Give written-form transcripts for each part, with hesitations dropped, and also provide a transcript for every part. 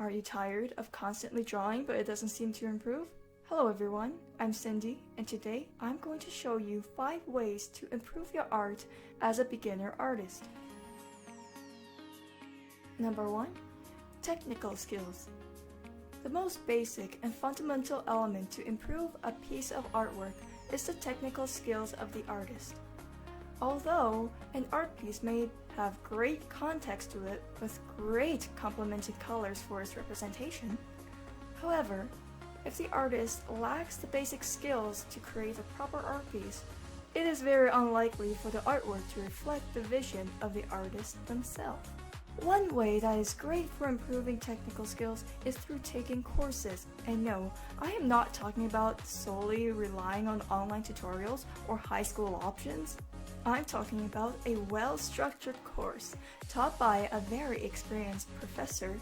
Are you tired of constantly drawing but it doesn't seem to improve? Hello everyone, I'm Cindy, and today I'm going to show you 5 ways to improve your art as a beginner artist. Number 1. Technical skills. The most basic and fundamental element to improve a piece of artwork is the technical skills of the artist. Although an art piece may have great context to it with great complementing colors for its representation, however, if the artist lacks the basic skills to create a proper art piece, it is very unlikely for the artwork to reflect the vision of the artist themselves. One way that is great for improving technical skills is through taking courses. And no, I am not talking about solely relying on online tutorials or high school options. I'm talking about a well-structured course taught by a very experienced professor,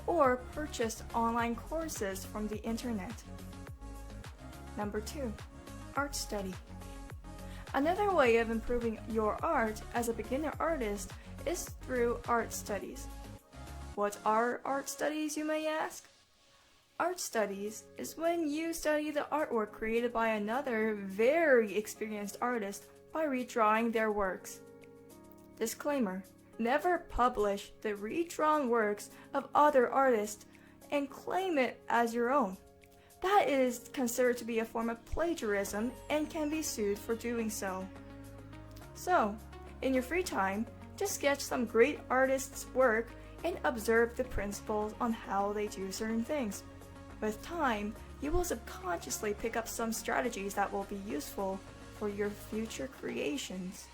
or purchased online courses from the internet. Number 2. Art study. Another way of improving your art as a beginner artist is through art studies. What are art studies, you may ask? Art studies is when you study the artwork created by another very experienced artist by redrawing their works. Disclaimer: never publish the redrawn works of other artists and claim it as your own. That is considered to be a form of plagiarism and can be sued for doing so. So, in your free time, just sketch some great artists' work and observe the principles on how they do certain things. With time, you will subconsciously pick up some strategies that will be useful for your future creations.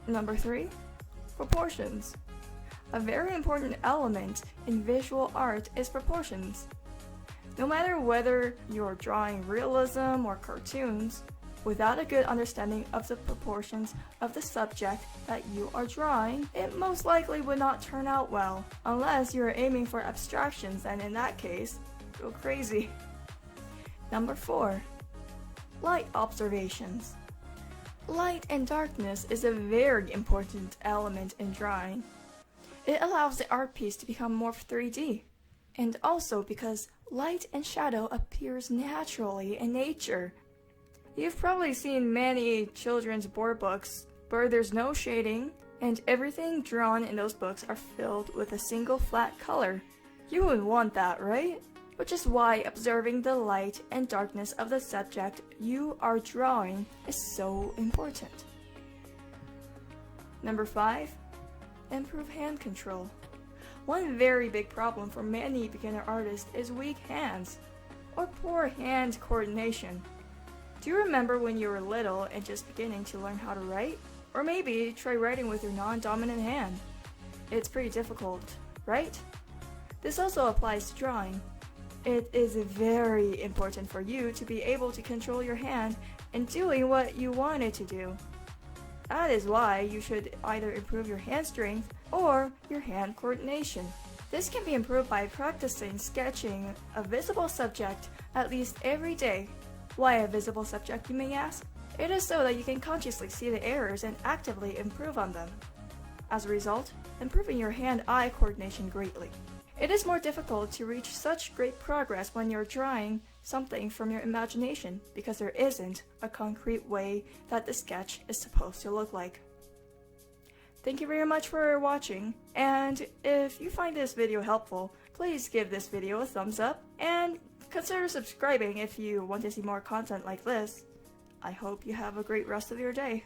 Number 3. Proportions. A very important element in visual art is proportions. No matter whether you're drawing realism or cartoons, without a good understanding of the proportions of the subject that you are drawing, it most likely would not turn out well, unless you're aiming for abstractions, and in that case, go crazy. Number 4. Light observations. Light and darkness is a very important element in drawing. It allows the art piece to become more 3D, and also because light and shadow appears naturally in nature. You've probably seen many children's board books where there's no shading and everything drawn in those books are filled with a single flat color. You wouldn't want that, right? Which is why observing the light and darkness of the subject you are drawing is so important. Number 5. Improve hand control. One very big problem for many beginner artists is weak hands or poor hand coordination. Do you remember when you were little and just beginning to learn how to write? Or maybe try writing with your non-dominant hand. It's pretty difficult, right? This also applies to drawing. It is very important for you to be able to control your hand in doing what you want it to do. That is why you should either improve your hand strength or your hand coordination. This can be improved by practicing sketching a visible subject at least every day. Why a visible subject, you may ask? It is so that you can consciously see the errors and actively improve on them. As a result, improving your hand-eye coordination greatly. It is more difficult to reach such great progress when you're drawing something from your imagination because there isn't a concrete way that the sketch is supposed to look like. Thank you very much for watching, and if you find this video helpful, please give this video a thumbs up and consider subscribing if you want to see more content like this. I hope you have a great rest of your day.